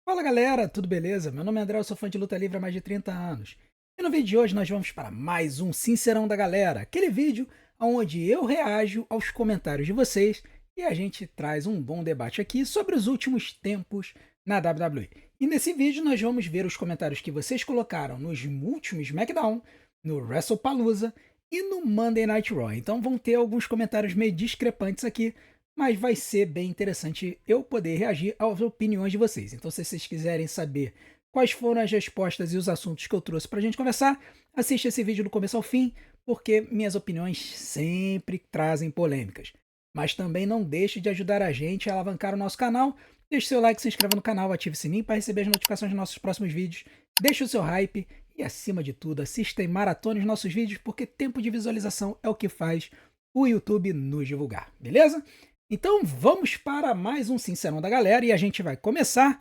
Fala galera, tudo beleza? Meu nome é André, eu sou fã de luta livre há mais de 30 anos. E no vídeo de hoje nós vamos para mais um Sincerão da Galera, aquele vídeo onde eu reajo aos comentários de vocês e a gente traz um bom debate aqui sobre os últimos tempos na WWE. E nesse vídeo nós vamos ver os comentários que vocês colocaram nos últimos SmackDown, no WrestlePalooza e no Monday Night Raw. Então vão ter alguns comentários meio discrepantes aqui, mas vai ser bem interessante eu poder reagir às opiniões de vocês. Então, se vocês quiserem saber quais foram as respostas e os assuntos que eu trouxe para a gente conversar, assista esse vídeo do começo ao fim, porque minhas opiniões sempre trazem polêmicas. Mas também não deixe de ajudar a gente a alavancar o nosso canal. Deixe seu like, se inscreva no canal, ative o sininho para receber as notificações dos nossos próximos vídeos. Deixe o seu hype e, acima de tudo, assista e maratone os nossos vídeos, porque tempo de visualização é o que faz o YouTube nos divulgar, beleza? Então vamos para mais um Sincerão da Galera e a gente vai começar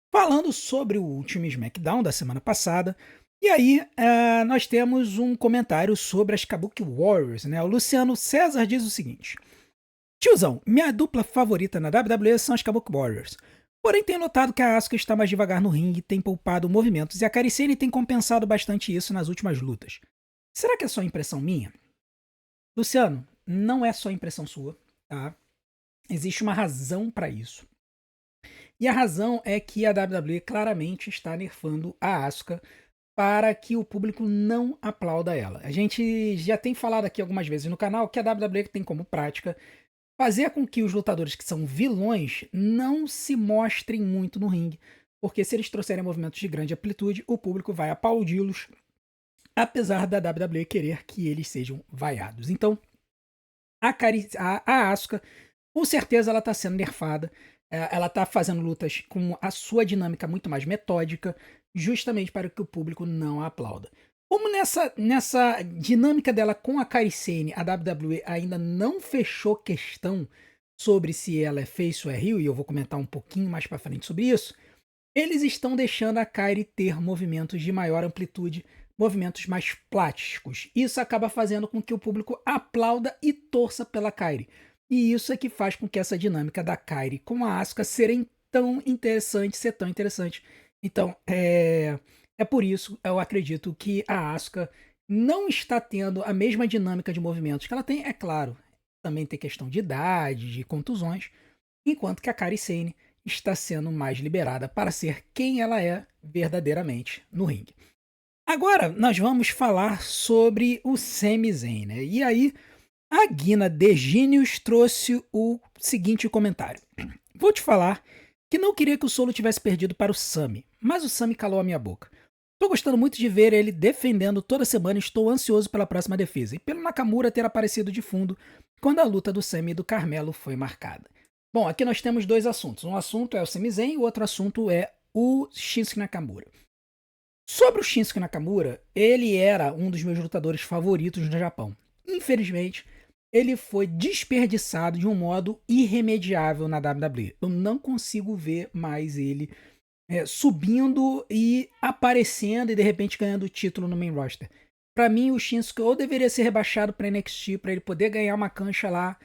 falando sobre o último SmackDown da semana passada. E aí nós temos um comentário sobre as Kabuki Warriors, né? O Luciano César diz o seguinte: Tiozão, minha dupla favorita na WWE são as Kabuki Warriors. Porém, tenho notado que a Asuka está mais devagar no ringue, tem poupado movimentos e a Kairi Sane tem compensado bastante isso nas últimas lutas. Será que é só impressão minha? Luciano, não é só impressão sua, tá? Existe uma razão para isso. E a razão é que a WWE claramente está nerfando a Asuka para que o público não aplauda ela. A gente já tem falado aqui algumas vezes no canal que a WWE tem como prática fazer com que os lutadores que são vilões não se mostrem muito no ringue, porque se eles trouxerem movimentos de grande amplitude, o público vai aplaudi-los, apesar da WWE querer que eles sejam vaiados. Então, a Asuka com certeza ela está sendo nerfada, ela está fazendo lutas com a sua dinâmica muito mais metódica, justamente para que o público não a aplauda. Como nessa dinâmica dela com a Kairi Sane, a WWE ainda não fechou questão sobre se ela é face ou é heel, e eu vou comentar um pouquinho mais para frente sobre isso, eles estão deixando a Kairi ter movimentos de maior amplitude, movimentos mais plásticos. Isso acaba fazendo com que o público aplauda e torça pela Kairi. E isso é que faz com que essa dinâmica da Kairi com a Asuka ser tão interessante. Então, é por isso eu acredito que a Asuka não está tendo a mesma dinâmica de movimentos que ela tem, é claro. Também tem questão de idade, de contusões, enquanto que a Kairi Sane está sendo mais liberada para ser quem ela é verdadeiramente no ringue. Agora nós vamos falar sobre o Sami Zayn, né? E aí a Guina de Genius trouxe o seguinte comentário: Vou te falar que não queria que o Solo tivesse perdido para o Sami, mas o Sami calou a minha boca. Tô gostando muito de ver ele defendendo toda semana e estou ansioso pela próxima defesa e pelo Nakamura ter aparecido de fundo quando a luta do Sami e do Carmelo foi marcada. Bom, aqui nós temos dois assuntos. Um assunto é o Sami Zayn e o outro assunto é o Shinsuke Nakamura. Sobre o Shinsuke Nakamura, ele era um dos meus lutadores favoritos no Japão. Infelizmente, ele foi desperdiçado de um modo irremediável na WWE. Eu não consigo ver mais ele subindo e aparecendo e de repente ganhando o título no main roster. Pra mim, o Shinsuke ou deveria ser rebaixado pra NXT pra ele poder ganhar uma cancha lá,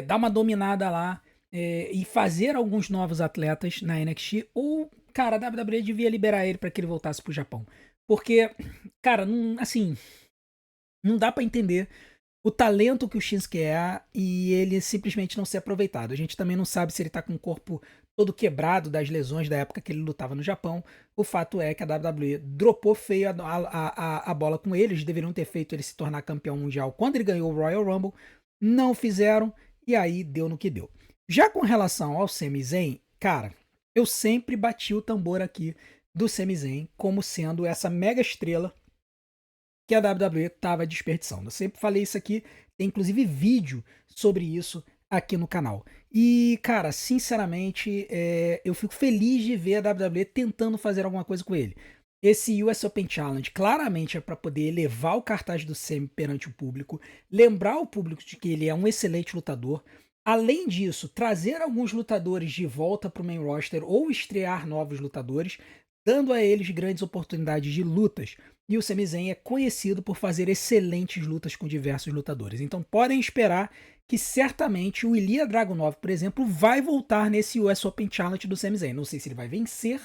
dar uma dominada lá e fazer alguns novos atletas na NXT, ou, cara, a WWE devia liberar ele pra que ele voltasse pro Japão. Porque, cara, não, assim, não dá pra entender o talento que o Shinsuke é e ele simplesmente não ser aproveitado. A gente também não sabe se ele tá com o corpo todo quebrado das lesões da época que ele lutava no Japão. O fato é que a WWE dropou feio a bola com ele. Eles deveriam ter feito ele se tornar campeão mundial quando ele ganhou o Royal Rumble. Não fizeram e aí deu no que deu. Já com relação ao Sami Zayn, cara, eu sempre bati o tambor aqui do Sami Zayn como sendo essa mega estrela que a WWE estava desperdiçando. Eu sempre falei isso aqui, tem inclusive vídeo sobre isso aqui no canal. E, cara, sinceramente, eu fico feliz de ver a WWE tentando fazer alguma coisa com ele. Esse US Open Challenge claramente é para poder elevar o cartaz do Sami perante o público, lembrar o público de que ele é um excelente lutador. Além disso, trazer alguns lutadores de volta para o main roster ou estrear novos lutadores, dando a eles grandes oportunidades de lutas. e o Sami Zayn é conhecido por fazer excelentes lutas com diversos lutadores. Então podem esperar que certamente o Ilya Dragunov, por exemplo, vai voltar nesse US Open Challenge do Sami Zayn. Não sei se ele vai vencer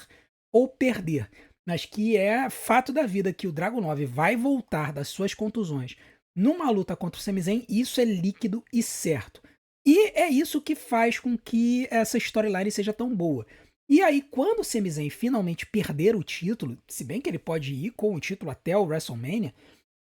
ou perder, mas que é fato da vida que o Dragunov vai voltar das suas contusões numa luta contra o Sami Zayn, isso é líquido e certo. E é isso que faz com que essa storyline seja tão boa. E aí, quando o Sami Zayn finalmente perder o título, se bem que ele pode ir com o título até o WrestleMania,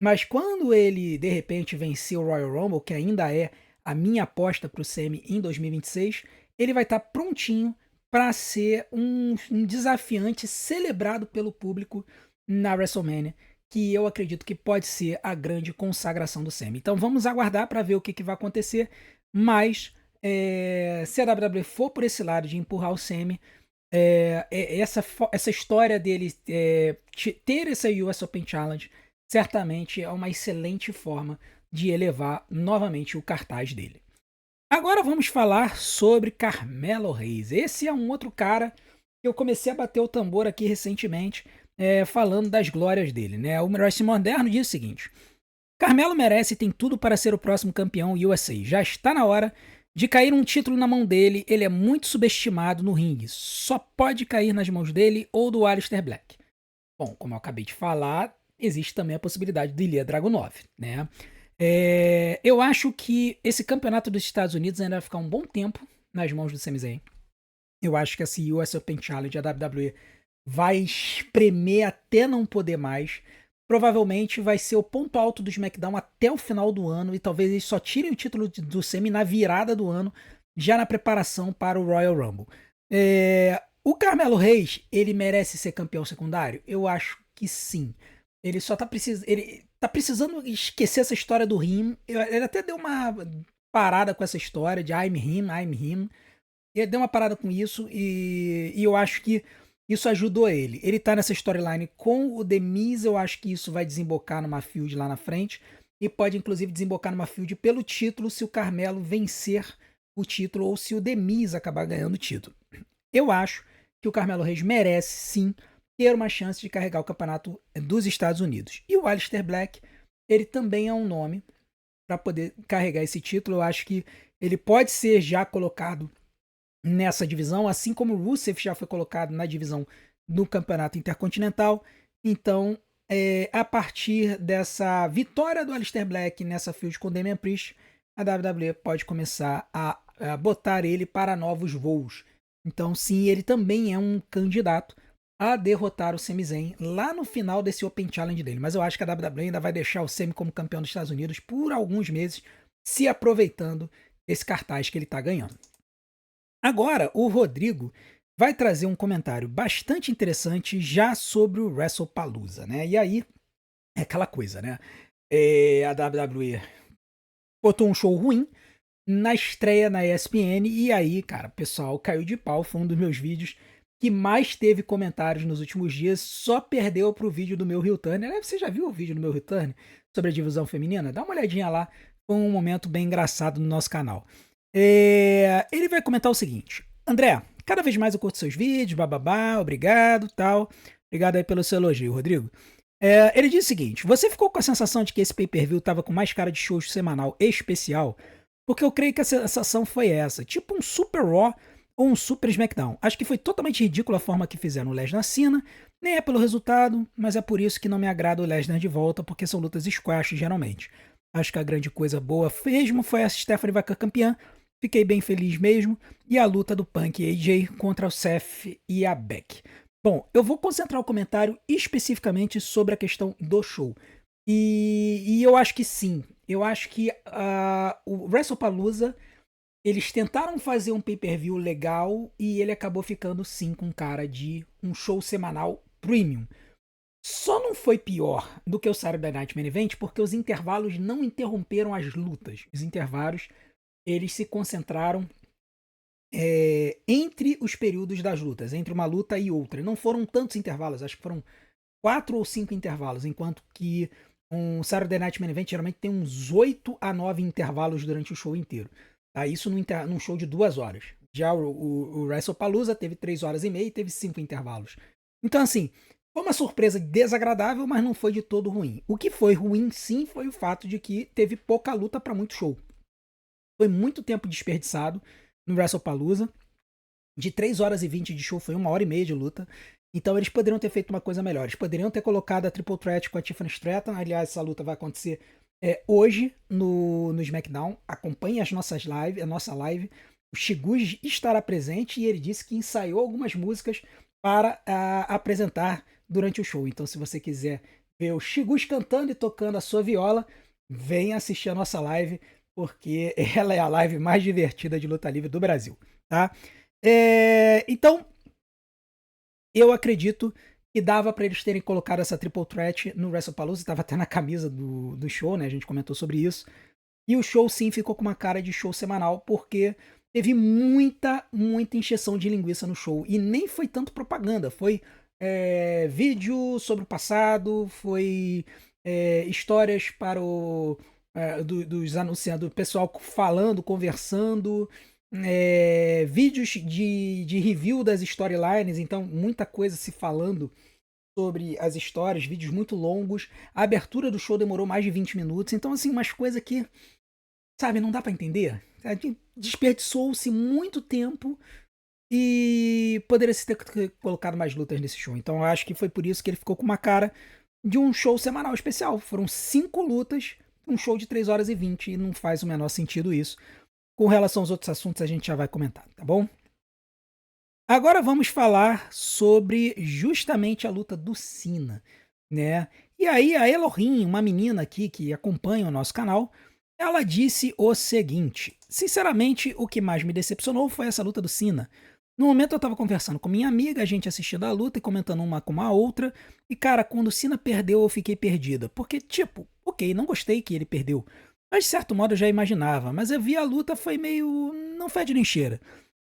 mas quando ele, de repente, vencer o Royal Rumble, que ainda é a minha aposta para o Sami em 2026, ele vai estar prontinho para ser um desafiante celebrado pelo público na WrestleMania, que eu acredito que pode ser a grande consagração do Sami. Então vamos aguardar para ver o que vai acontecer, mas se a WWE for por esse lado de empurrar o Sami, essa história dele ter essa US Open Challenge certamente é uma excelente forma de elevar novamente o cartaz dele. Agora vamos falar sobre Carmelo Hayes. Esse é um outro cara que eu comecei a bater o tambor aqui recentemente, falando das glórias dele, né? O Wrestling Moderno diz o seguinte: Carmelo merece e tem tudo para ser o próximo campeão USA. Já está na hora de cair um título na mão dele. Ele é muito subestimado no ringue. Só pode cair nas mãos dele ou do Aleister Black. Bom, como eu acabei de falar, existe também a possibilidade do Ilya Dragunov, né? Eu acho que esse campeonato dos Estados Unidos ainda vai ficar um bom tempo nas mãos do Sami Zayn. Eu acho que essa US Open Challenge, a WWE, vai espremer até não poder mais. Provavelmente vai ser o ponto alto do SmackDown até o final do ano, e talvez eles só tirem o título do Sami na virada do ano, já na preparação para o Royal Rumble. O Carmelo Hayes, ele merece ser campeão secundário? Eu acho que sim. Ele só tá precisando esquecer essa história do Him. Ele até deu uma parada com essa história de I'm him, I'm him. Ele deu uma parada com isso e eu acho que isso ajudou ele. Ele tá nessa storyline com o The Miz, eu acho que isso vai desembocar numa feud lá na frente e pode inclusive desembocar numa feud pelo título se o Carmelo vencer o título ou se o The Miz acabar ganhando o título. Eu acho que o Carmelo Hayes merece sim ter uma chance de carregar o campeonato dos Estados Unidos. E o Aleister Black, ele também é um nome para poder carregar esse título. Eu acho que ele pode ser já colocado nessa divisão, assim como o Rusev já foi colocado na divisão do Campeonato Intercontinental. Então, a partir dessa vitória do Aleister Black nessa feud com o Damian Priest, a WWE pode começar a botar ele para novos voos. Então, sim, ele também é um candidato a derrotar o Sami Zayn lá no final desse Open Challenge dele. Mas eu acho que a WWE ainda vai deixar o Sami como campeão dos Estados Unidos por alguns meses, se aproveitando esse cartaz que ele está ganhando. Agora, o Rodrigo vai trazer um comentário bastante interessante já sobre o WrestlePalooza, né? E aí, é aquela coisa, né? A WWE botou um show ruim na estreia na ESPN e aí, cara, o pessoal caiu de pau. Foi um dos meus vídeos que mais teve comentários nos últimos dias, só perdeu pro vídeo do meu Heel Turner. Você já viu o vídeo do meu Heel Turner sobre a divisão feminina? Dá uma olhadinha lá, foi um momento bem engraçado no nosso canal. Ele vai comentar o seguinte: André, cada vez mais eu curto seus vídeos, bababá, obrigado, tal. Obrigado aí pelo seu elogio, Rodrigo. Ele diz o seguinte: você ficou com a sensação de que esse pay-per-view tava com mais cara de show semanal especial? Porque eu creio que a sensação foi essa, tipo um Super Raw ou um Super SmackDown. Acho que foi totalmente ridícula a forma que fizeram o Lesnar Cena, nem é pelo resultado, mas é por isso que não me agrada o Lesnar de volta, porque são lutas squash geralmente. Acho que a grande coisa boa mesmo foi a Stephanie Vaca campeã, fiquei bem feliz mesmo, e a luta do Punk e AJ contra o Seth e a Beck. Bom, eu vou concentrar o comentário especificamente sobre a questão do show. E eu acho que sim, eu acho que o WrestlePalooza, eles tentaram fazer um pay-per-view legal e ele acabou ficando sim com cara de um show semanal premium. Só não foi pior do que o Saturday Night Main Event porque os intervalos não interromperam as lutas. Os intervalos, eles se concentraram entre os períodos das lutas, entre uma luta e outra. Não foram tantos intervalos, acho que foram 4 ou 5 intervalos, enquanto que um Saturday Night Main Event geralmente tem uns 8 a 9 intervalos durante o show inteiro. Tá? Isso num show de 2 horas. Já o WrestlePalooza teve 3 horas e meia e teve 5 intervalos. Então, assim, Foi uma surpresa desagradável, mas não foi de todo ruim. O que foi ruim, sim, foi o fato de que teve pouca luta para muito show. Foi muito tempo desperdiçado no WrestlePalooza. De 3 horas e 20 de show foi 1 hora e meia de luta. Então eles poderiam ter feito uma coisa melhor. Eles poderiam ter colocado a Triple Threat com a Tiffany Stratton. Aliás, essa luta vai acontecer hoje no SmackDown. Acompanhe as nossas lives, a nossa live. O Shigus estará presente e ele disse que ensaiou algumas músicas para apresentar durante o show. Então, se você quiser ver o Shigus cantando e tocando a sua viola, venha assistir a nossa live, porque ela é a live mais divertida de luta livre do Brasil, tá? Então, eu acredito que dava para eles terem colocado essa Triple Threat no WrestlePalooza, estava até na camisa do show, né? A gente comentou sobre isso. E o show sim ficou com uma cara de show semanal, porque teve muita encheção de linguiça no show. E nem foi tanto propaganda, foi vídeo sobre o passado, foi histórias para dos anunciantes, do pessoal falando, conversando, vídeos de review das storylines, então muita coisa se falando sobre as histórias, vídeos muito longos. A abertura do show demorou mais de 20 minutos, então assim, umas coisas que, sabe, não dá pra entender. Desperdiçou-se muito tempo e poderia se ter colocado mais lutas nesse show. Então eu acho que foi por isso que ele ficou com uma cara de um show semanal especial. Foram 5 lutas, um show de 3 horas e 20, e não faz o menor sentido isso. Com relação aos outros assuntos, a gente já vai comentar, tá bom? Agora vamos falar sobre justamente a luta do Cena, né? E aí a Elohim, uma menina aqui que acompanha o nosso canal, ela disse o seguinte: sinceramente, o que mais me decepcionou foi essa luta do Cena. No momento eu tava conversando com minha amiga, a gente assistindo a luta e comentando uma com a outra, e cara, quando o Cena perdeu eu fiquei perdida, porque tipo, ok, não gostei que ele perdeu, mas de certo modo eu já imaginava, mas eu vi a luta, foi meio, não fede nem cheira.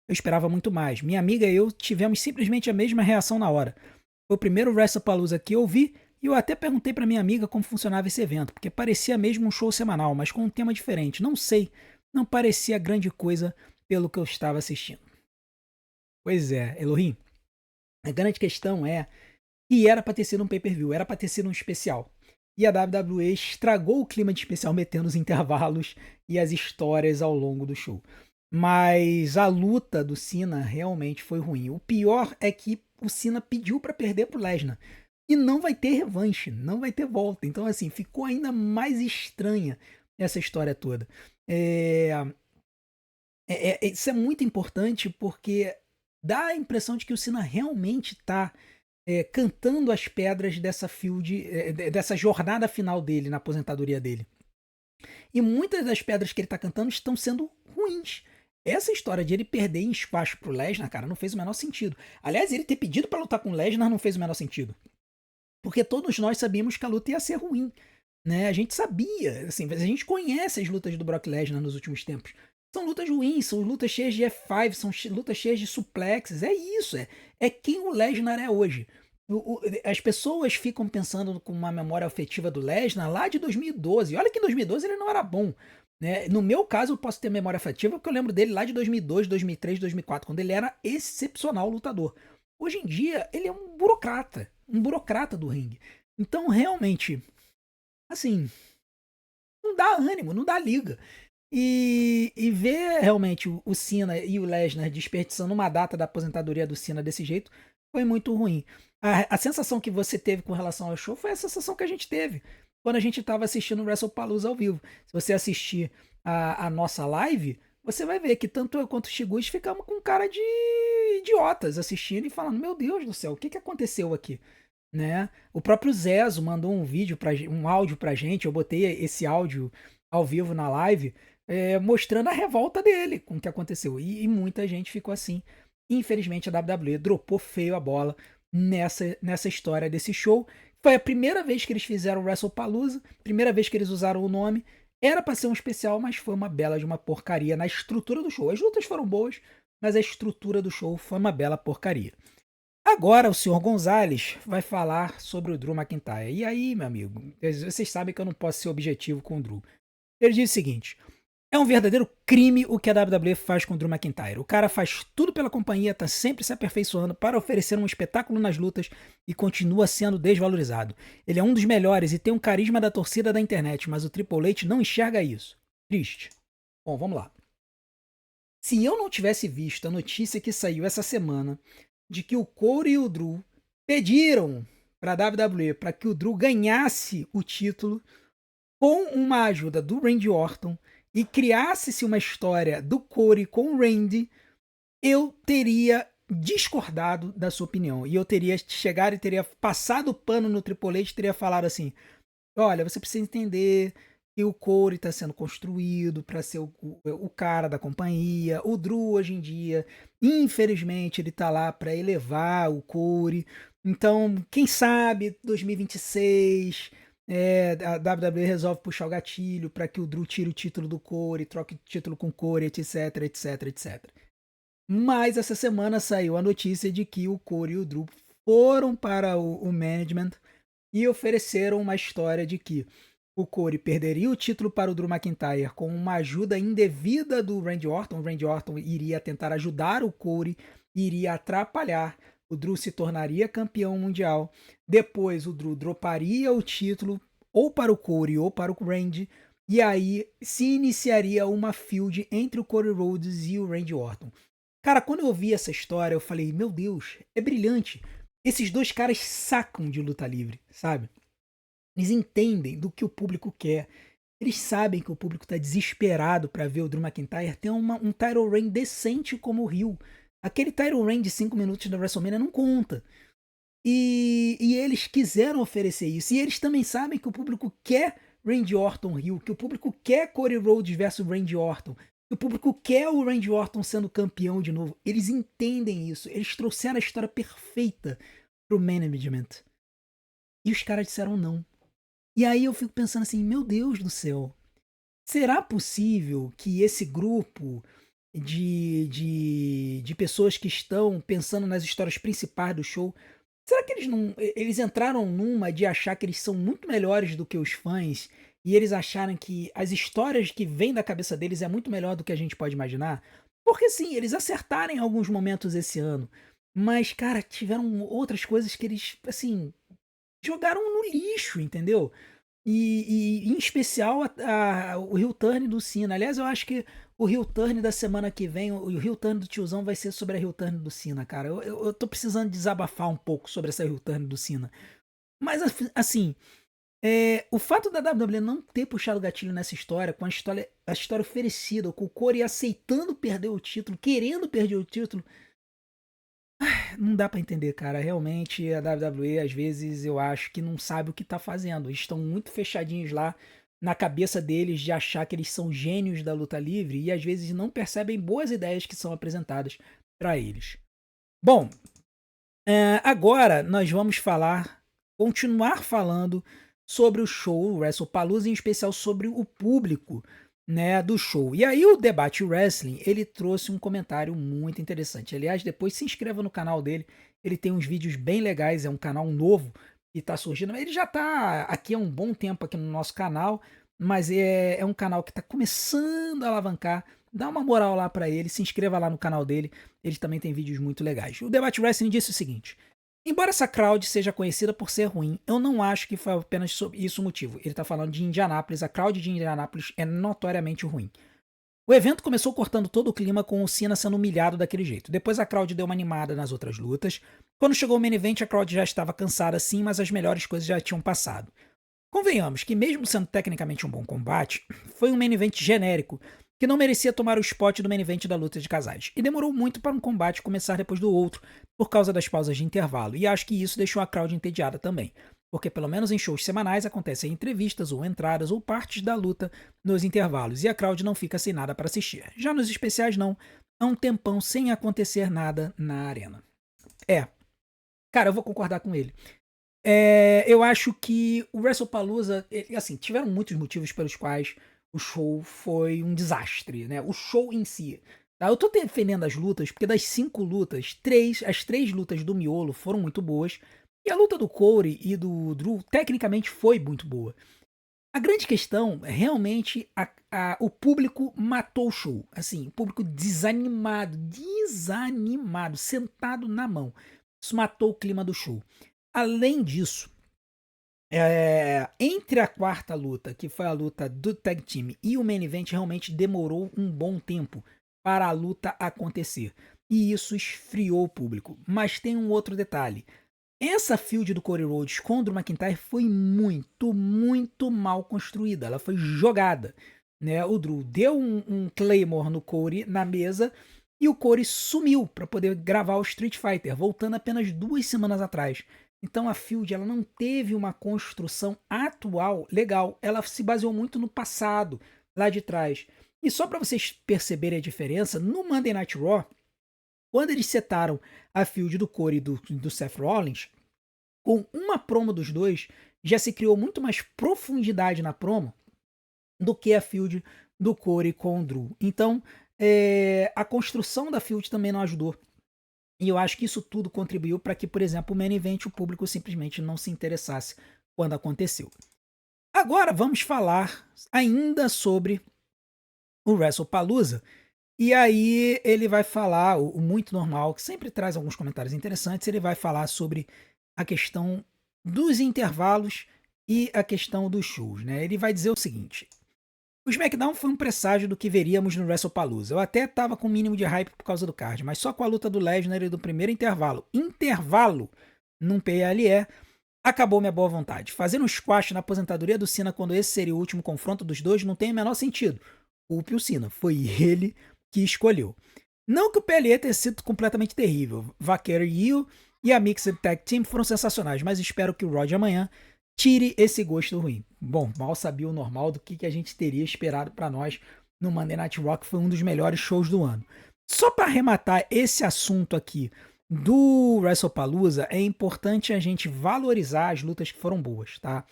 Eu esperava muito mais. Minha amiga e eu tivemos simplesmente a mesma reação na hora. Foi o primeiro WrestlePalooza que eu vi e eu até perguntei para minha amiga como funcionava esse evento, porque parecia mesmo um show semanal, mas com um tema diferente. Não sei, não parecia grande coisa pelo que eu estava assistindo. Pois é, Elohim, a grande questão é que era para ter sido um pay-per-view, era para ter sido um especial. E a WWE estragou o clima de especial metendo os intervalos e as histórias ao longo do show. Mas a luta do Cena realmente foi ruim. O pior é que o Cena pediu para perder pro Lesnar. E não vai ter revanche, não vai ter volta. Então, assim, ficou ainda mais estranha essa história toda. Isso é muito importante porque dá a impressão de que o Cena realmente está cantando as pedras dessa field, dessa jornada final dele, na aposentadoria dele. E muitas das pedras que ele está cantando estão sendo ruins. Essa história de ele perder em squash pro Lesnar, cara, não fez o menor sentido. Aliás, ele ter pedido para lutar com o Lesnar não fez o menor sentido. Porque todos nós sabíamos que a luta ia ser ruim, né? A gente sabia, assim, a gente conhece as lutas do Brock Lesnar nos últimos tempos. São lutas ruins, são lutas cheias de F5, são lutas cheias de suplexes, é isso, é quem o Lesnar é hoje. As pessoas ficam pensando com uma memória afetiva do Lesnar lá de 2012. Olha que em 2012 ele não era bom. Né? No meu caso, eu posso ter memória afetiva porque eu lembro dele lá de 2002, 2003, 2004, quando ele era excepcional lutador. Hoje em dia, ele é um burocrata do ringue. Então, realmente, assim, não dá ânimo, não dá liga. E ver realmente o Cena e o Lesnar desperdiçando uma data da aposentadoria do Cena desse jeito foi muito ruim. A sensação que você teve com relação ao show foi a sensação que a gente teve quando a gente estava assistindo o WrestlePalooza ao vivo. Se você assistir a nossa live, você vai ver que tanto eu quanto o Shigus ficamos com cara de idiotas assistindo e falando: Meu Deus do céu, o que aconteceu aqui? Né? O próprio Zezo mandou um áudio pra gente, eu botei esse áudio ao vivo na live, mostrando a revolta dele com o que aconteceu. E muita gente ficou assim. Infelizmente a WWE dropou feio a bola nessa história desse show. Foi a primeira vez que eles fizeram o WrestlePalooza, primeira vez que eles usaram o nome. Era para ser um especial, mas foi uma bela de uma porcaria na estrutura do show. As lutas foram boas, mas a estrutura do show foi uma bela porcaria. Agora o senhor Gonzalez vai falar sobre o Drew McIntyre. E aí, meu amigo, vocês sabem que eu não posso ser objetivo com o Drew. Ele diz o seguinte: É um verdadeiro crime o que a WWE faz com o Drew McIntyre. O cara faz tudo pela companhia, tá sempre se aperfeiçoando para oferecer um espetáculo nas lutas e continua sendo desvalorizado. Ele é um dos melhores e tem um carisma da torcida da internet, mas o Triple H não enxerga isso. Triste. Bom, vamos lá. Se eu não tivesse visto a notícia que saiu essa semana de que o Corey e o Drew pediram para a WWE para que o Drew ganhasse o título com uma ajuda do Randy Orton e criasse-se uma história do Corey com o Randy, eu teria discordado da sua opinião. E eu teria chegado e teria passado o pano no Triple H e teria falado assim: olha, você precisa entender que o Corey está sendo construído para ser o cara da companhia. O Drew, hoje em dia, infelizmente, ele tá lá para elevar o Corey. Então, quem sabe 2026 a WWE resolve puxar o gatilho para que o Drew tire o título do Corey, troque o título com o Corey, etc, etc, etc. Mas essa semana saiu a notícia de que o Corey e o Drew foram para o management e ofereceram uma história de que o Corey perderia o título para o Drew McIntyre com uma ajuda indevida do Randy Orton. O Randy Orton iria tentar ajudar o Corey, iria atrapalhar. O Drew se tornaria campeão mundial. Depois o Drew droparia o título ou para o Corey ou para o Randy. E aí se iniciaria uma feud entre o Cody Rhodes e o Randy Orton. Cara, quando eu ouvi essa história, eu falei, meu Deus, é brilhante. Esses dois caras sacam de luta livre, sabe? Eles entendem do que o público quer. Eles sabem que o público está desesperado para ver o Drew McIntyre ter um title reign decente como o Rio. Aquele title reign de 5 minutos da WrestleMania não conta. E eles quiseram oferecer isso. E eles também sabem que o público quer Randy Orton Rio, que o público quer Cody Rhodes versus Randy Orton, que o público quer o Randy Orton sendo campeão de novo. Eles entendem isso. Eles trouxeram a história perfeita pro management. E os caras disseram não. E aí eu fico pensando assim, meu Deus do céu, será possível que esse grupo de pessoas que estão pensando nas histórias principais do show, será que eles não, eles entraram numa de achar que eles são muito melhores do que os fãs e eles acharam que as histórias que vêm da cabeça deles é muito melhor do que a gente pode imaginar? Porque sim, eles acertaram em alguns momentos esse ano, mas cara, tiveram outras coisas que eles, assim, jogaram no lixo, entendeu? Em especial o heel turn do Cena. Aliás, eu acho que o heel turn da semana que vem, o heel turn do tiozão vai ser sobre a heel turn do Cena, cara. Eu tô precisando desabafar um pouco sobre essa heel turn do Cena. Mas assim, o fato da WWE não ter puxado o gatilho nessa história, com a história oferecida, com o Corey aceitando perder o título, querendo perder o título, não dá pra entender, cara. Realmente a WWE, às vezes, eu acho que não sabe o que tá fazendo. Eles estão muito fechadinhos lá na cabeça deles de achar que eles são gênios da luta livre e às vezes não percebem boas ideias que são apresentadas pra eles. Bom, agora nós vamos continuar falando sobre o show, o WrestlePalooza, em especial sobre o público, né, do show. E aí o Debate Wrestling, ele trouxe um comentário muito interessante. Aliás, depois se inscreva no canal dele, ele tem uns vídeos bem legais, é um canal novo que tá surgindo. Ele já tá aqui há um bom tempo aqui no nosso canal, mas é um canal que tá começando a alavancar. Dá uma moral lá pra ele, se inscreva lá no canal dele, ele também tem vídeos muito legais. O Debate Wrestling disse o seguinte: embora essa crowd seja conhecida por ser ruim, eu não acho que foi apenas isso o motivo. Ele tá falando de Indianápolis, a crowd de Indianápolis é notoriamente ruim. O evento começou cortando todo o clima com o Cena sendo humilhado daquele jeito. Depois a crowd deu uma animada nas outras lutas. Quando chegou o main event, a crowd já estava cansada sim, mas as melhores coisas já tinham passado. Convenhamos que, mesmo sendo tecnicamente um bom combate, foi um main event genérico, que não merecia tomar o spot do main event da luta de casais, e demorou muito para um combate começar depois do outro, por causa das pausas de intervalo, e acho que isso deixou a crowd entediada também, porque pelo menos em shows semanais acontecem entrevistas ou entradas ou partes da luta nos intervalos, e a crowd não fica sem nada para assistir. Já nos especiais não, há um tempão sem acontecer nada na arena. Cara, eu vou concordar com ele. Eu acho que o WrestlePalooza, assim, tiveram muitos motivos pelos quais o show foi um desastre, né? O show em si. Tá? Eu tô defendendo as lutas, porque das 5 lutas, as 3 lutas do miolo foram muito boas. E a luta do Corey e do Drew, tecnicamente, foi muito boa. A grande questão é realmente o público matou o show. Assim, o público desanimado, desanimado, sentado na mão. Isso matou o clima do show. Além disso, entre a quarta luta, que foi a luta do tag team, e o main event, realmente demorou um bom tempo para a luta acontecer. E isso esfriou o público. Mas tem um outro detalhe. Essa feud do Cody Rhodes com o Drew McIntyre foi muito, muito mal construída. Ela foi jogada. Né? O Drew deu um Claymore no Cody na mesa e o Cody sumiu para poder gravar o Street Fighter, voltando apenas 2 semanas atrás. Então a feud ela não teve uma construção atual legal. Ela se baseou muito no passado, lá de trás. E só para vocês perceberem a diferença, no Monday Night Raw, quando eles setaram a feud do Cody e do Seth Rollins, com uma promo dos dois, já se criou muito mais profundidade na promo do que a feud do Cody com o Drew. Então, a construção da feud também não ajudou. E eu acho que isso tudo contribuiu para que, por exemplo, o main event o público simplesmente não se interessasse quando aconteceu. Agora vamos falar ainda sobre o WrestlePalooza. E aí ele vai falar, o muito normal, que sempre traz alguns comentários interessantes, ele vai falar sobre a questão dos intervalos e a questão dos shows, né? Ele vai dizer o seguinte: o SmackDown foi um presságio do que veríamos no WrestlePalooza. Eu até tava com um mínimo de hype por causa do card, mas só com a luta do Lesnar e do primeiro intervalo num PLE, acabou minha boa vontade. Fazer um squash na aposentadoria do Cena quando esse seria o último confronto dos dois não tem o menor sentido. Culpe o Cena, foi ele que escolheu. Não que o PLE tenha sido completamente terrível. Vaquero e Io e a Mixed Tag Team foram sensacionais, mas espero que o Raw de amanhã tire esse gosto ruim. Bom, mal sabia o normal do que a gente teria esperado para nós no Monday Night Raw, que foi um dos melhores shows do ano. Só para arrematar esse assunto aqui do WrestlePalooza, é importante a gente valorizar as lutas que foram boas, tá?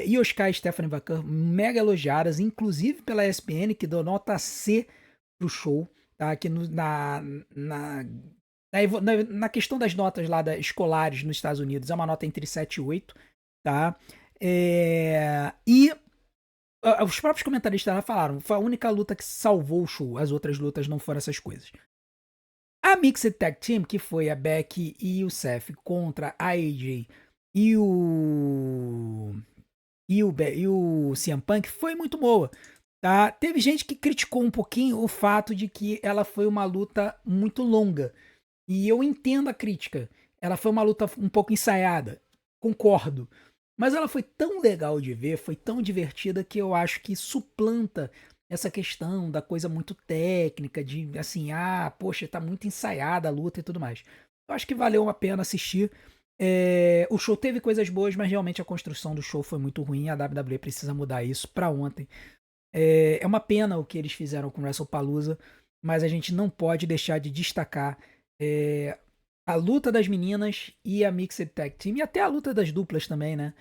Io Sky e Stephanie McMahon mega elogiadas, inclusive pela ESPN, que deu nota C pro show, tá? Aqui na questão das notas lá escolares nos Estados Unidos, é uma nota entre 7 e 8, tá? Os próprios comentaristas lá falaram, foi a única luta que salvou o show, as outras lutas não foram essas coisas. A Mixed Tag Team, que foi a Becky e o Seth contra a AJ e o CM Punk, foi muito boa. Tá? Teve gente que criticou um pouquinho o fato de que ela foi uma luta muito longa. E eu entendo a crítica. Ela foi uma luta um pouco ensaiada. Concordo. Mas ela foi tão legal de ver, foi tão divertida que eu acho que suplanta essa questão da coisa muito técnica, de assim, poxa, tá muito ensaiada a luta e tudo mais. Eu acho que valeu a pena assistir. O show teve coisas boas, mas realmente a construção do show foi muito ruim. A WWE precisa mudar isso pra ontem. É uma pena o que eles fizeram com o WrestlePalooza, mas a gente não pode deixar de destacar a luta das meninas e a Mixed Tag Team, e até a luta das duplas também, né?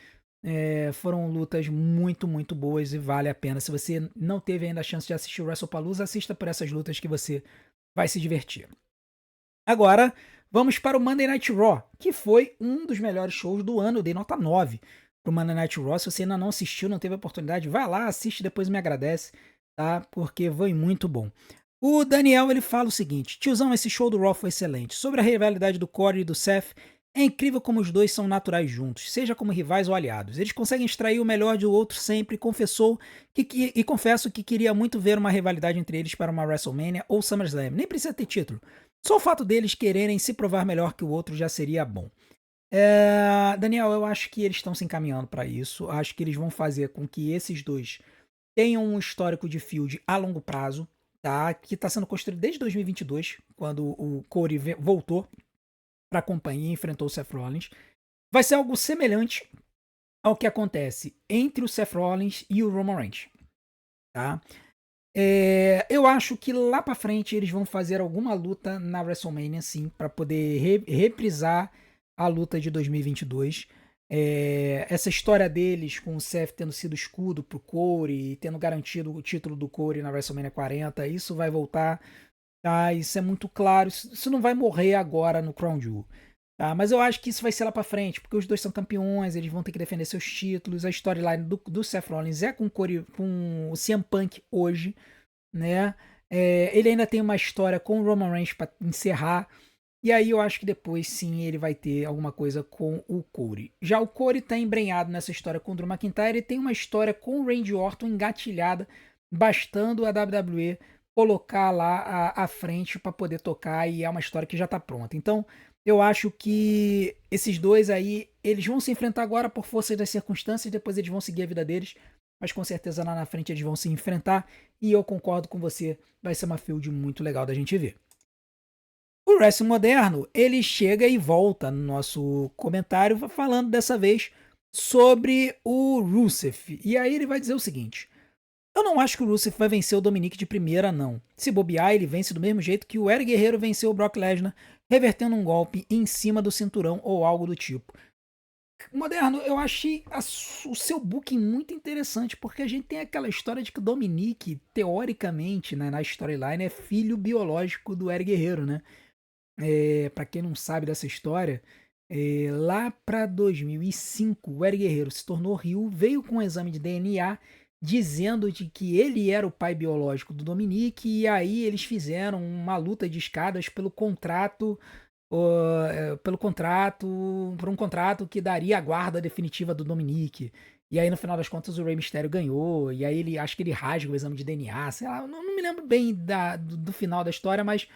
Foram lutas muito, muito boas e vale a pena. Se você não teve ainda a chance de assistir o WrestlePalooza, assista por essas lutas que você vai se divertir. Agora, vamos para o Monday Night Raw, que foi um dos melhores shows do ano. Eu dei nota 9 pro Monday Night Raw. Se você ainda não assistiu, não teve a oportunidade, vai lá, assiste, depois me agradece, tá? Porque foi muito bom. O Daniel, ele fala o seguinte: tiozão, esse show do Raw foi excelente. Sobre a rivalidade do Corey e do Seth, é incrível como os dois são naturais juntos, seja como rivais ou aliados. Eles conseguem extrair o melhor do outro sempre. Confesso que queria muito ver uma rivalidade entre eles para uma WrestleMania ou SummerSlam. Nem precisa ter título. Só o fato deles quererem se provar melhor que o outro já seria bom. Daniel, eu acho que eles estão se encaminhando para isso. Acho que eles vão fazer com que esses dois tenham um histórico de feud a longo prazo, tá? Que está sendo construído desde 2022, quando o Corey voltou para a companhia e enfrentou o Seth Rollins. Vai ser algo semelhante ao que acontece entre o Seth Rollins e o Roman Reigns, tá? Eu acho que lá pra frente eles vão fazer alguma luta na WrestleMania, sim, pra poder reprisar a luta de 2022. Essa história deles com o Seth tendo sido escudo pro Corey e tendo garantido o título do Corey na WrestleMania 40, isso vai voltar, tá? Isso é muito claro. Isso não vai morrer agora no Crown Jewel. tá? Mas eu acho que isso vai ser lá pra frente, porque os dois são campeões, eles vão ter que defender seus títulos. A storyline do Seth Rollins é com o CM Punk hoje, né? Ele ainda tem uma história com o Roman Reigns pra encerrar. E aí eu acho que depois sim ele vai ter alguma coisa com o Cody. Já o Cody tá embrenhado nessa história com o Drew McIntyre e tem uma história com o Randy Orton engatilhada, bastando a WWE colocar lá à frente para poder tocar e é uma história que já tá pronta. Então eu acho que esses dois aí, eles vão se enfrentar agora por força das circunstâncias, depois eles vão seguir a vida deles, mas com certeza lá na frente eles vão se enfrentar e eu concordo com você, vai ser uma feud muito legal da gente ver. O wrestling moderno, ele chega e volta no nosso comentário falando dessa vez sobre o Rusev. E aí ele vai dizer o seguinte: eu não acho que o Rusev vai vencer o Dominic de primeira, não. Se bobear, ele vence do mesmo jeito que o Eric Guerreiro venceu o Brock Lesnar, revertendo um golpe em cima do cinturão ou algo do tipo. Moderno, eu achei o seu booking muito interessante, porque a gente tem aquela história de que o Dominic, teoricamente, né, na storyline, é filho biológico do Eric Guerreiro, né? Para quem não sabe dessa história, lá para 2005, o Eric Guerreiro se tornou Rio, veio com um exame de DNA dizendo de que ele era o pai biológico do Dominique, e aí eles fizeram uma luta de escadas por um contrato que daria a guarda definitiva do Dominique. E aí, no final das contas, o Rey Mysterio ganhou. E aí, acho que ele rasga o exame de DNA. Sei lá, não me lembro bem do final da história, mas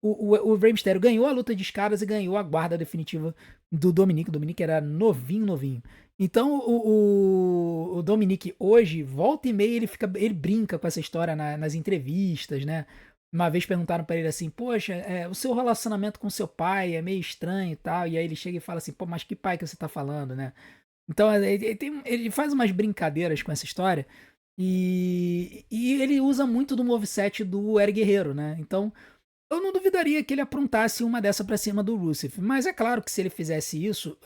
o Rey Mysterio ganhou a luta de escadas e ganhou a guarda definitiva do Dominique. O Dominique era novinho, novinho. Então o Dominique hoje, volta e meia, ele brinca com essa história nas entrevistas, né? Uma vez perguntaram pra ele assim, poxa, o seu relacionamento com seu pai é meio estranho e tal. E aí ele chega e fala assim, pô, mas que pai que você tá falando, né? Então ele faz umas brincadeiras com essa história e ele usa muito do moveset do Eric Guerreiro, né? Então eu não duvidaria que ele aprontasse uma dessa pra cima do Rusev, mas é claro que se ele fizesse isso,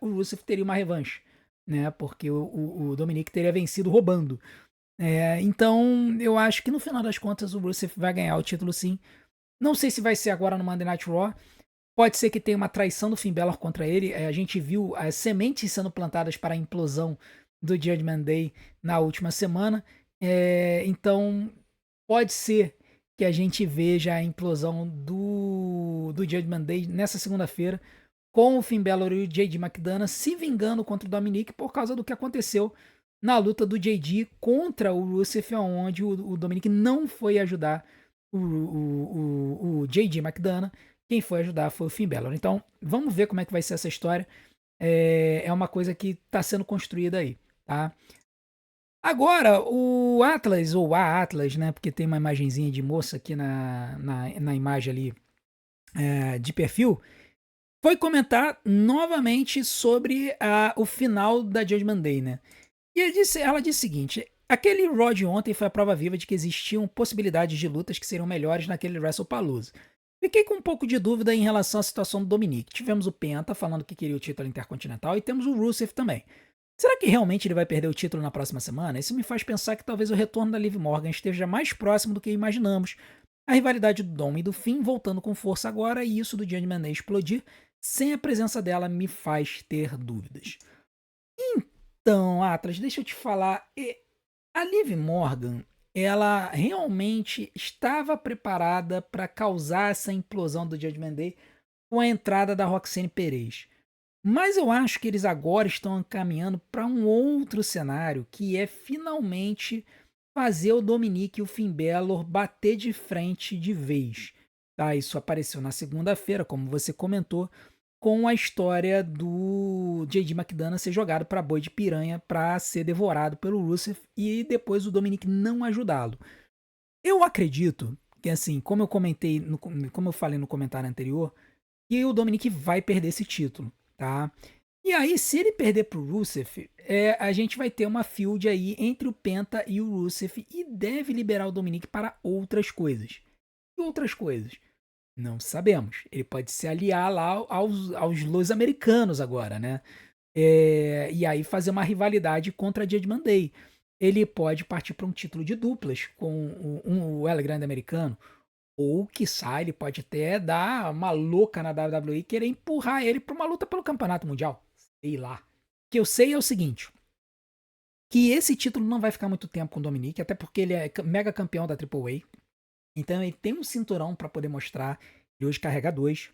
o Rusev teria uma revanche, né? Porque o Dominic teria vencido roubando. Então, eu acho que no final das contas o Rusev vai ganhar o título sim. Não sei se vai ser agora no Monday Night Raw. Pode ser que tenha uma traição do Finn Balor contra ele. A gente viu as sementes sendo plantadas para a implosão do Judgment Day na última semana. Então, pode ser que a gente veja a implosão do Judgment Day nessa segunda-feira, com o Finn Balor e o JD McDonagh se vingando contra o Dominic por causa do que aconteceu na luta do JD contra o Rusev, onde o Dominic não foi ajudar o JD McDonagh. Quem foi ajudar foi o Finn Balor. Então, vamos ver como é que vai ser essa história. É uma coisa que está sendo construída aí, tá? Agora, o Atlas, ou a Atlas, né? Porque tem uma imagenzinha de moça aqui na imagem ali de perfil, foi comentar novamente sobre o final da Judgment Day, né? E ela disse o seguinte: aquele Raw de ontem foi a prova viva de que existiam possibilidades de lutas que seriam melhores naquele WrestlePalooza. Fiquei com um pouco de dúvida em relação à situação do Dominic. Tivemos o Penta falando que queria o título intercontinental e temos o Rusev também. Será que realmente ele vai perder o título na próxima semana? Isso me faz pensar que talvez o retorno da Liv Morgan esteja mais próximo do que imaginamos. A rivalidade do Dom e do Finn voltando com força agora e isso do Judgment Day explodir sem a presença dela me faz ter dúvidas. Então, Atlas, deixa eu te falar. A Liv Morgan, ela realmente estava preparada para causar essa implosão do Judgment Day com a entrada da Roxane Perez. Mas eu acho que eles agora estão caminhando para um outro cenário, que é finalmente fazer o Dominic e o Finn Balor bater de frente de vez. Tá, isso apareceu na segunda-feira, como você comentou, com a história do JD McDonagh ser jogado para boi de piranha para ser devorado pelo Rusev e depois o Dominic não ajudá-lo. Eu acredito que, assim, como eu comentei, como eu falei no comentário anterior, que o Dominic vai perder esse título, tá? E aí, se ele perder pro Rusev, a gente vai ter uma feud aí entre o Penta e o Rusev e deve liberar o Dominic para outras coisas. E outras coisas? Não sabemos. Ele pode se aliar lá aos Los Americanos agora, né? E aí fazer uma rivalidade contra a Judgment Day. Ele pode partir para um título de duplas com o El Grande americano. Ou, quiçá, ele pode até dar uma louca na WWE e querer empurrar ele pra uma luta pelo campeonato mundial. Sei lá. O que eu sei é o seguinte, que esse título não vai ficar muito tempo com o Dominic, até porque ele é mega campeão da AAA. Então ele tem um cinturão pra poder mostrar. Ele hoje carrega dois.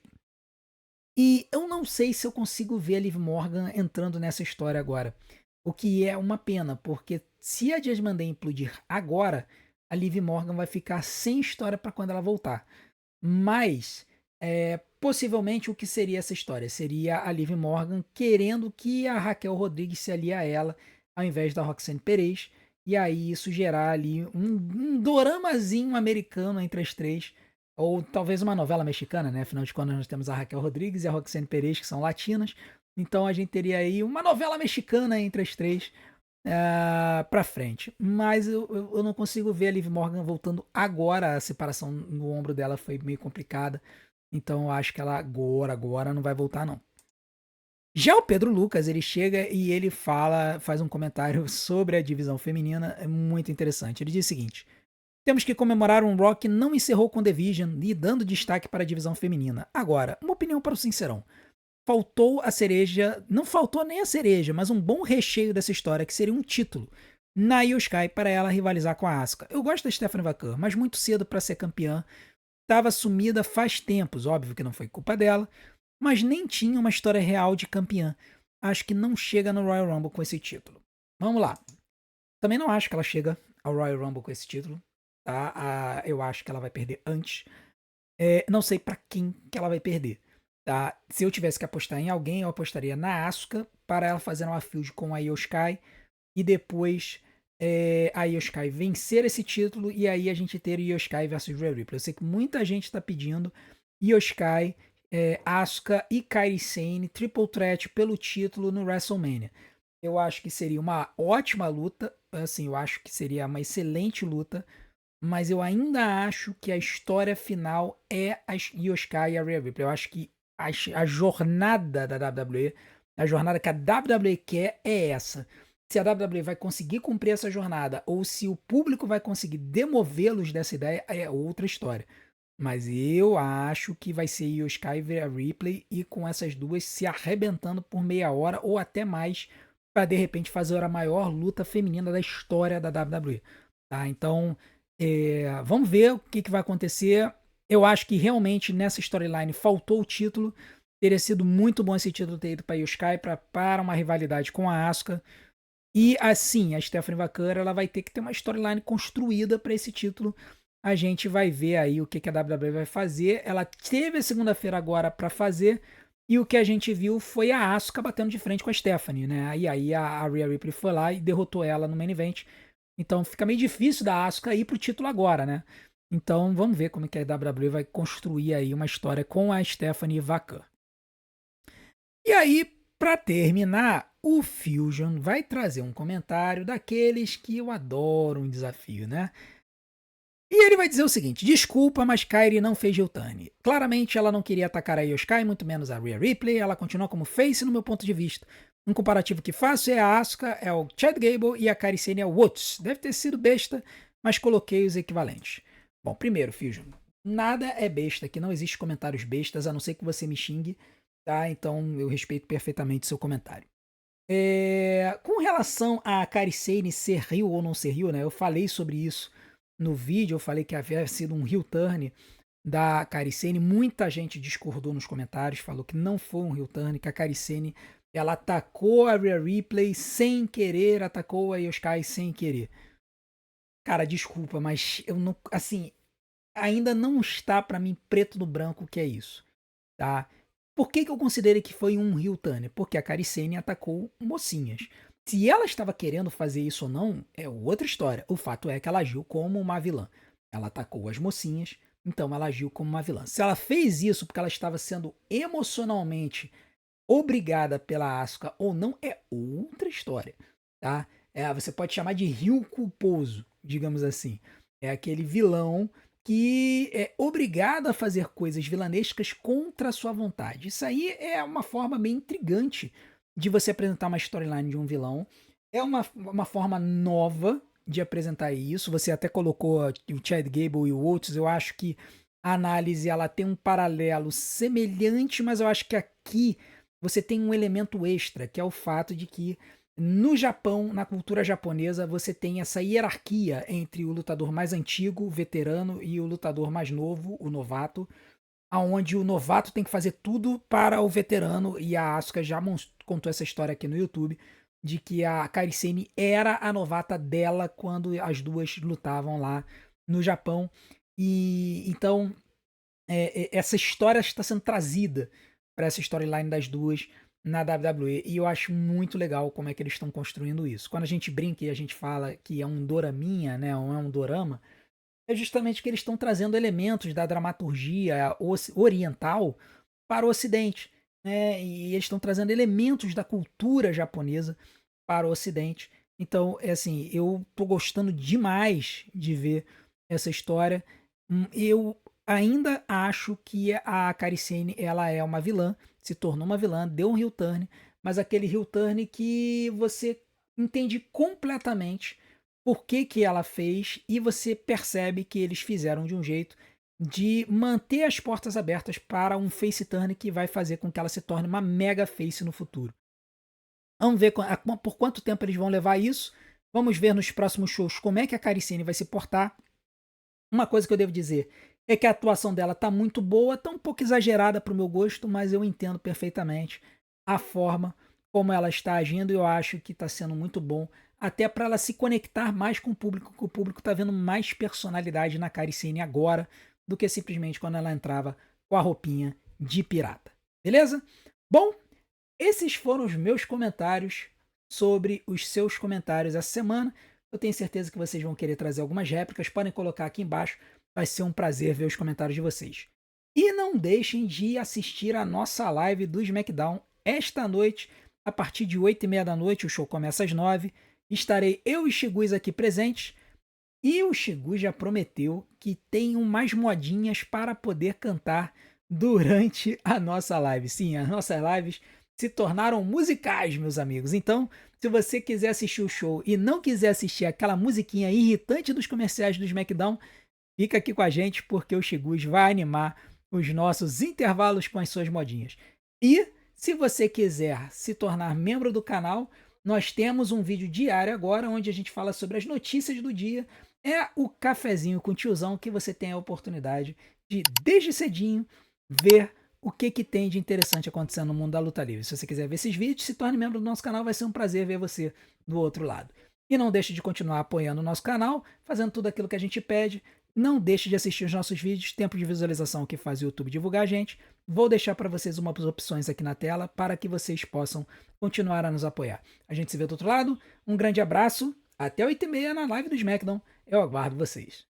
E eu não sei se eu consigo ver a Liv Morgan entrando nessa história agora. O que é uma pena, porque se a Judgment Day implodir agora, a Liv Morgan vai ficar sem história para quando ela voltar. Mas, possivelmente, o que seria essa história? Seria a Liv Morgan querendo que a Raquel Rodrigues se alie a ela, ao invés da Roxane Perez. E aí isso gerar ali um doramazinho americano entre as três. Ou talvez uma novela mexicana, né? Afinal de contas, nós temos a Raquel Rodrigues e a Roxane Perez, que são latinas. Então a gente teria aí uma novela mexicana entre as três pra frente. Mas eu não consigo ver a Liv Morgan voltando agora. A separação no ombro dela foi meio complicada. Então eu acho que ela agora não vai voltar, não. Já o Pedro Lucas, ele chega e ele faz um comentário sobre a divisão feminina, é muito interessante. Ele diz o seguinte: temos que comemorar um Raw que não encerrou com The Vision e dando destaque para a divisão feminina. Agora, uma opinião para o Sincerão. Faltou a cereja, não faltou nem a cereja, mas um bom recheio dessa história, que seria um título na Io Sky para ela rivalizar com a Asuka. Eu gosto da Stephanie Vacan, mas muito cedo para ser campeã. Estava sumida faz tempos, óbvio que não foi culpa dela, mas nem tinha uma história real de campeã. Acho que não chega no Royal Rumble com esse título. Vamos lá. Também não acho que ela chega ao Royal Rumble com esse título. Tá? Eu acho que ela vai perder antes. Não sei pra quem que ela vai perder. Tá? Se eu tivesse que apostar em alguém, eu apostaria na Asuka para ela fazer uma feud com a Io Sky e depois a Io Sky vencer esse título e aí a gente ter Io Sky versus Rhea Ripley. Eu sei que muita gente está pedindo Io Sky, Asuka e Kairi Sane Triple Threat pelo título no WrestleMania. Eu acho que seria uma ótima luta, assim, eu acho que seria uma excelente luta, mas eu ainda acho que a história final é a Io Sky e a Rhea Ripley. Eu acho que a jornada da WWE, a jornada que a WWE quer é essa. Se a WWE vai conseguir cumprir essa jornada ou se o público vai conseguir demovê-los dessa ideia é outra história. Mas eu acho que vai ser Io Sky e Rhea Ripley e com essas duas se arrebentando por meia hora ou até mais para de repente fazer a maior luta feminina da história da WWE. Tá? Então, vamos ver o que vai acontecer. Eu acho que realmente nessa storyline faltou o título. Teria sido muito bom esse título ter ido para Io Sky para uma rivalidade com a Asuka. E assim, a Stephanie Vaquera ela vai ter que ter uma storyline construída para esse título. A gente vai ver aí o que a WWE vai fazer. Ela teve a segunda-feira agora para fazer. E o que a gente viu foi a Asuka batendo de frente com a Stephanie, né? E aí a Rhea Ripley foi lá e derrotou ela no main event. Então fica meio difícil da Asuka ir pro título agora, né? Então vamos ver como é que a WWE vai construir aí uma história com a Stephanie Vacan. E aí, para terminar, o Fusion vai trazer um comentário daqueles que eu adoro um desafio, né? E ele vai dizer o seguinte: desculpa, mas Kairi não fez Giltane. Claramente ela não queria atacar a Io Sky, muito menos a Rhea Ripley. Ela continua como face no meu ponto de vista. Um comparativo que faço é a Asuka, é o Chad Gable e a Kairi Sane é o Woods. Deve ter sido besta, mas coloquei os equivalentes. Bom, primeiro, Fusion, nada é besta aqui, não existe comentários bestas, a não ser que você me xingue, tá? Então eu respeito perfeitamente seu comentário. Com relação a Kairi Sane ser Rio ou não ser Rio, né? Eu falei sobre isso no vídeo, eu falei que havia sido um heel turn da Kairi Sane. Muita gente discordou nos comentários, falou que não foi um heel turn, que a Kairi Sane ela atacou a Rhea Ripley sem querer, atacou a Io Sky sem querer. Cara, desculpa, mas eu não, assim, ainda não está pra mim preto no branco o que é isso, tá? Por que eu considerei que foi um heel turn? Porque a Kairi Sane atacou mocinhas. Se ela estava querendo fazer isso ou não, é outra história. O fato é que ela agiu como uma vilã. Ela atacou as mocinhas, então ela agiu como uma vilã. Se ela fez isso porque ela estava sendo emocionalmente obrigada pela Asuka ou não, é outra história, tá? Você pode chamar de heel culposo, digamos assim. É aquele vilão que é obrigado a fazer coisas vilanescas contra a sua vontade. Isso aí é uma forma bem intrigante de você apresentar uma storyline de um vilão. É uma forma nova de apresentar isso. Você até colocou o Chad Gable e o Oates. Eu acho que a análise ela tem um paralelo semelhante, mas eu acho que aqui você tem um elemento extra, que é o fato de que no Japão, na cultura japonesa, você tem essa hierarquia entre o lutador mais antigo, o veterano, e o lutador mais novo, o novato, aonde o novato tem que fazer tudo para o veterano, e a Asuka já contou essa história aqui no YouTube, de que a Kairi Sane era a novata dela quando as duas lutavam lá no Japão. E então essa história está sendo trazida para essa storyline das duas na WWE, e eu acho muito legal como é que eles estão construindo isso. Quando a gente brinca e a gente fala que é um doraminha, né, ou é um dorama, é justamente que eles estão trazendo elementos da dramaturgia oriental para o Ocidente, né? E eles estão trazendo elementos da cultura japonesa para o Ocidente. Então, é assim, eu tô gostando demais de ver essa história. Eu ainda acho que a Kairi Sane, ela é uma vilã, se tornou uma vilã, deu um heel turn, mas aquele heel turn que você entende completamente por que que ela fez e você percebe que eles fizeram de um jeito de manter as portas abertas para um face turn que vai fazer com que ela se torne uma mega face no futuro. Vamos ver por quanto tempo eles vão levar isso. Vamos ver nos próximos shows como é que a Caricine vai se portar. Uma coisa que eu devo dizer é que a atuação dela tá muito boa, tá um pouco exagerada para o meu gosto, mas eu entendo perfeitamente a forma como ela está agindo e eu acho que está sendo muito bom, até para ela se conectar mais com o público, que o público está vendo mais personalidade na Caricine agora do que simplesmente quando ela entrava com a roupinha de pirata. Beleza? Bom, esses foram os meus comentários sobre os seus comentários essa semana. Eu tenho certeza que vocês vão querer trazer algumas réplicas. Podem colocar aqui embaixo. Vai ser um prazer ver os comentários de vocês. E não deixem de assistir a nossa live do SmackDown esta noite, a partir de 8h30 da noite. O show começa às 9h. Estarei eu e Shiguz aqui presentes. E o Shiguz já prometeu que tem umas modinhas para poder cantar durante a nossa live. Sim, as nossas lives se tornaram musicais, meus amigos. Então, se você quiser assistir o show e não quiser assistir aquela musiquinha irritante dos comerciais do SmackDown, fica aqui com a gente porque o Shiguz vai animar os nossos intervalos com as suas modinhas. E se você quiser se tornar membro do canal, nós temos um vídeo diário agora onde a gente fala sobre as notícias do dia. É o cafezinho com o tiozão que você tem a oportunidade de, desde cedinho, ver o que, que tem de interessante acontecendo no mundo da luta livre. Se você quiser ver esses vídeos, se torne membro do nosso canal, vai ser um prazer ver você do outro lado. E não deixe de continuar apoiando o nosso canal, fazendo tudo aquilo que a gente pede. Não deixe de assistir os nossos vídeos, tempo de visualização que faz o YouTube divulgar a gente. Vou deixar para vocês umas opções aqui na tela para que vocês possam continuar a nos apoiar. A gente se vê do outro lado. Um grande abraço. Até 8h30 na live do SmackDown. Eu aguardo vocês.